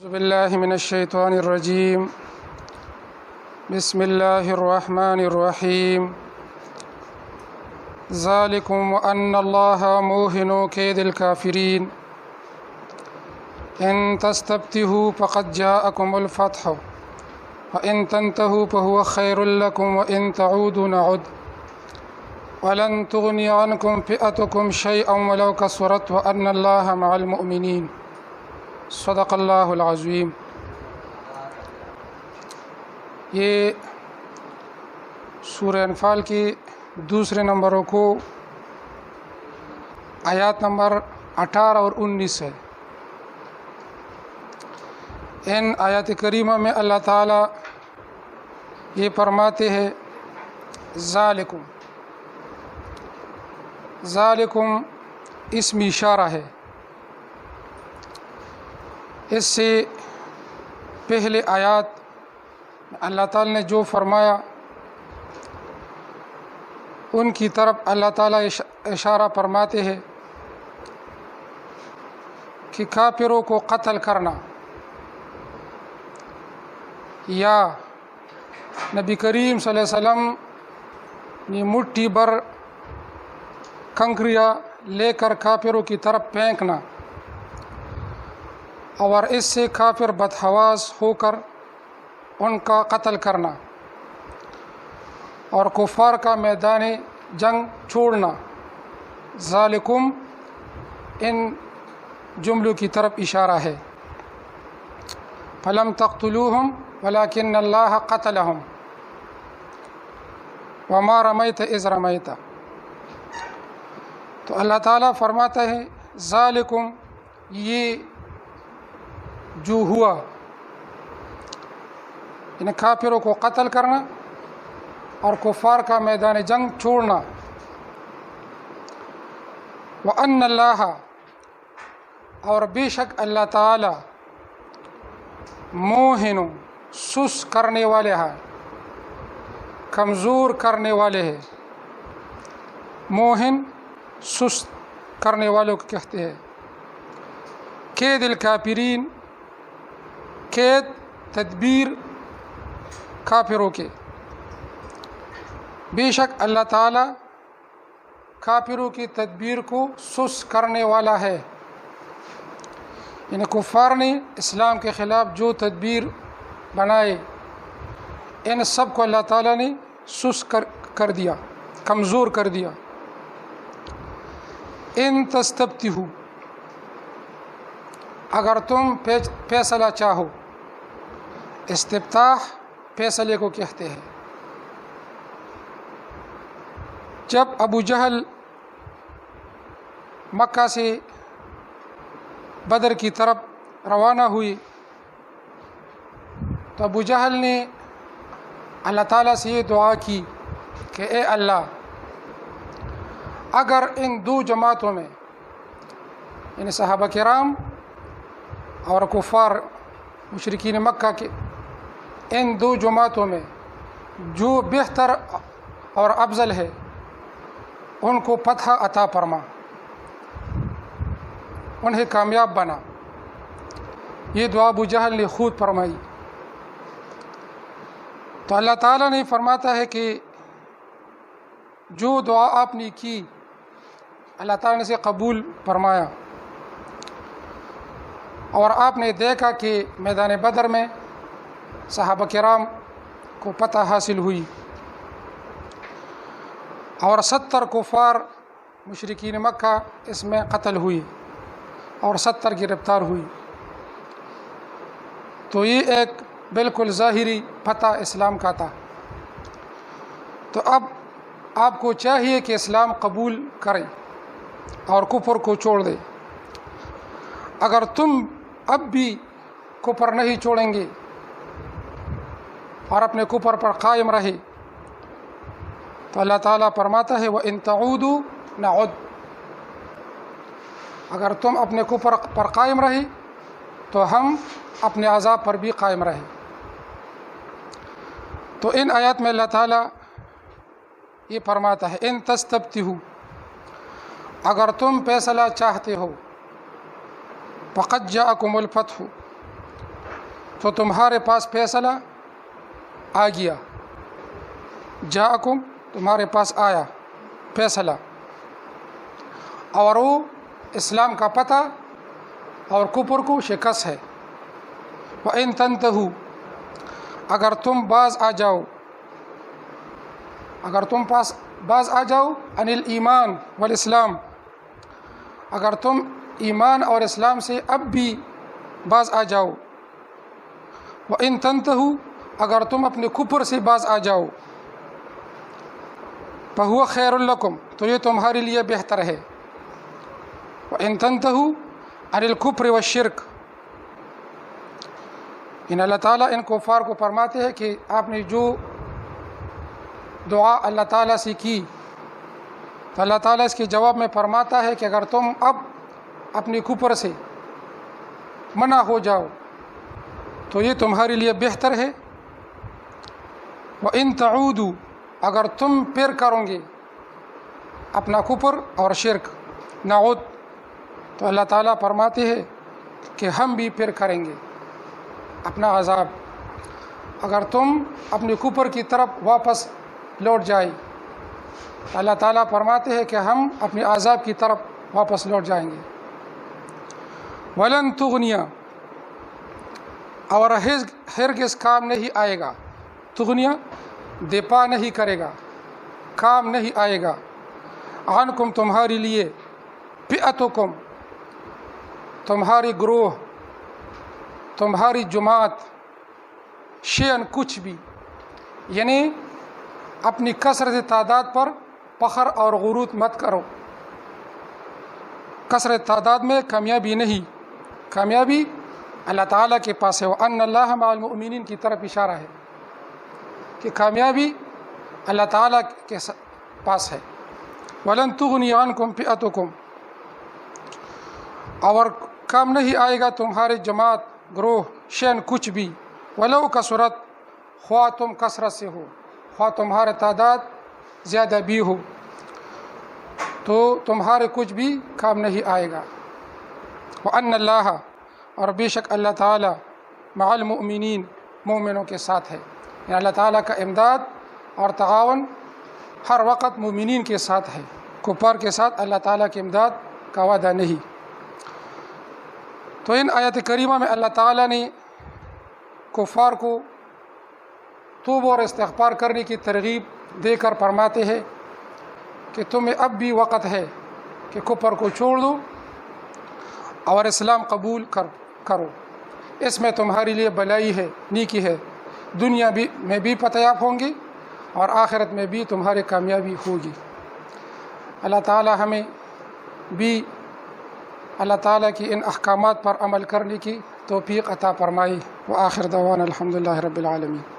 أعوذ بالله من الشيطان الرجيم. بسم الله الرحمن الرحيم. ذلكم وأن الله موهن كيد الكافرين إن تستفتحوا فقد جاءكم الفتح وإن تنتهوا فهو خير لكم وإن تعودوا نعد ولن تغني عنكم فئتكم شيئا ولو كثرت وأن الله مع المؤمنين. صدق اللہ العظیم. یہ سورہ انفال کی دوسرے نمبر کو آیات نمبر 18 اور 19 ہے. ان آیات کریمہ میں اللہ تعالیٰ یہ فرماتے ہیں ذالکم. ذالکم اسم اشارہ ہے. اس سے پہلے آیات اللہ تعالیٰ نے جو فرمایا ان کی طرف اللہ تعالیٰ اشارہ فرماتے ہیں کہ کافروں کو قتل کرنا یا نبی کریم صلی اللہ علیہ وسلم نے مٹھی بھر کنکریاں لے کر کافروں کی طرف پھینکنا اور اس سے کافر بدحواس ہو کر ان کا قتل کرنا اور کفار کا میدان جنگ چھوڑنا. ذالکم ان جملوں کی طرف اشارہ ہے. فلم تقتلوہم ولکن اللہ قتلہم وما رمیت اذ رمیت. تو اللہ تعالیٰ فرماتا ہے ذالکم یہ جو ہوا ان کافروں کو قتل کرنا اور کفار کا میدان جنگ چھوڑنا. وَأَنَّ اللَّهَ اور بے شک اللہ تعالی موہن سس کرنے والے ہیں، کمزور کرنے والے ہیں. موہن سست کرنے والوں کو کہتے ہیں. کید الکافرین قید تدبیر کافروں کے. بے شک اللہ تعالیٰ کافروں کی تدبیر کو سست کرنے والا ہے. یعنی کفار نے اسلام کے خلاف جو تدبیر بنائے ان سب کو اللہ تعالیٰ نے سست کر دیا، کمزور کر دیا. ان تستفتحوا اگر تم فیصلہ چاہو. استفتاح فیصلے کو کہتے ہیں. جب ابو جہل مکہ سے بدر کی طرف روانہ ہوئی تو ابو جہل نے اللہ تعالیٰ سے یہ دعا کی کہ اے اللہ اگر ان دو جماعتوں میں یعنی صحابہ کرام اور کفار مشرکین مکہ کے ان دو جماعتوں میں جو بہتر اور افضل ہے ان کو فتح عطا فرما، انہیں کامیاب بنا. یہ دعا ابو جہل نے خود فرمائی. تو اللہ تعالیٰ نے فرماتا ہے کہ جو دعا آپ نے کی اللہ تعالیٰ نے اسے قبول فرمایا اور آپ نے دیکھا کہ میدان بدر میں صحابہ کرام کو فتح حاصل ہوئی اور 70 کفار مشرکین مکہ اس میں قتل ہوئی اور 70 گرفتار ہوئی. تو یہ ایک بالکل ظاہری فتح اسلام کا تھا. تو اب آپ کو چاہیے کہ اسلام قبول کریں اور کفر کو چھوڑ دیں. اگر تم اب بھی کفر نہیں چھوڑیں گے اور اپنے کفر پر قائم رہے تو اللہ تعالیٰ فرماتا ہے وَإِن تَعُودُوا نَعُدْ. اگر تم اپنے کفر پر قائم رہے تو ہم اپنے عذاب پر بھی قائم رہے. تو ان آیات میں اللہ تعالیٰ یہ فرماتا ہے ان تستفتحوا اگر تم فیصلہ چاہتے ہو فقد جاءکم الفتح تو تمہارے پاس فیصلہ آ گیا، جاءکم تمہارے پاس آیا فیصلہ، اور وہ اسلام کا پتہ اور کفر کو شکست ہے۔ وَإِن تَنْتَهُوا اگر تم باز آ جاؤ، اگر تم باز آ جاؤ عن الایمان والاسلام، اگر تم ایمان اور اسلام سے اب بھی باز آ جاؤ، وَإِن تَنْتَهُوا اگر تم اپنے کفر سے باز آ جاؤ، فَهُوَ خَيْرٌ لَكُمْ تو یہ تمہارے لیے بہتر ہے۔ وَإِن تَنْتَهُوا عن الكفر والشرك اللہ تعالیٰ ان کفار کو فرماتے ہیں کہ آپ نے جو دعا اللہ تعالیٰ سے کی تو اللہ تعالیٰ اس کے جواب میں فرماتا ہے کہ اگر تم اب اپنی کفر سے منع ہو جاؤ تو یہ تمہارے لیے بہتر ہے۔ وَإِن تَعُودُوا اگر تم پھر کرو گے اپنا کفر اور شرک، نعود تو اللہ تعالیٰ فرماتے ہیں کہ ہم بھی پھر کریں گے اپنا عذاب۔ اگر تم اپنے کفر کی طرف واپس لوٹ جائے، اللہ تعالیٰ فرماتے ہیں کہ ہم اپنے عذاب کی طرف واپس لوٹ جائیں گے۔ وَلَن تُغْنِيَ اور ہرگز کام نہیں آئے گا، تغنیہ دفاع نہیں کرے گا، کام نہیں آئے گا، عنکم تمہارے لیے، فئتکم تمہاری گروہ، تمہاری جماعت، شیئن کچھ بھی، یعنی اپنی کثرت تعداد پر فخر اور غرور مت کرو۔ کثرت تعداد میں کامیابی نہیں، کامیابی اللہ تعالیٰ کے پاس ہے۔ وَأَنَّ اللَّهَ مَعَ الْمُؤْمِنِينَ کی طرف اشارہ ہے کہ کامیابی اللہ تعالیٰ کے پاس ہے۔ وَلَن تُغْنِيَ عَنْكُمْ فِئَتُكُمْ اور کام نہیں آئے گا تمہارے جماعت، گروہ، شین کچھ بھی، ولو کثرت خواہ تم کثرت سے ہو، خواہ تمہارا تعداد زیادہ بھی ہو، تو تمہارے کچھ بھی کام نہیں آئے گا۔ وَأَنَّ اللَّهَ اور بے شک اللہ تعالیٰ مع المؤمنین مومنوں کے ساتھ ہے، یعنی اللہ تعالیٰ کا امداد اور تعاون ہر وقت مومنین کے ساتھ ہے، کفار کے ساتھ اللہ تعالیٰ کی امداد کا وعدہ نہیں۔ تو ان آیت کریمہ میں اللہ تعالیٰ نے کفار کو توبہ اور استغفار کرنے کی ترغیب دے کر فرماتے ہیں کہ تمہیں اب بھی وقت ہے کہ کفر کو چھوڑ دو اور اسلام قبول کرو، اس میں تمہارے لیے بھلائی ہے، نیکی ہے، دنیا میں بھی فتح ہوں گی اور آخرت میں بھی تمہاری کامیابی ہوگی۔ اللہ تعالیٰ ہمیں بھی اللہ تعالیٰ کی ان احکامات پر عمل کرنے کی توفیق عطا فرمائی۔ وآخر دعوانا الحمدللہ رب العالمین۔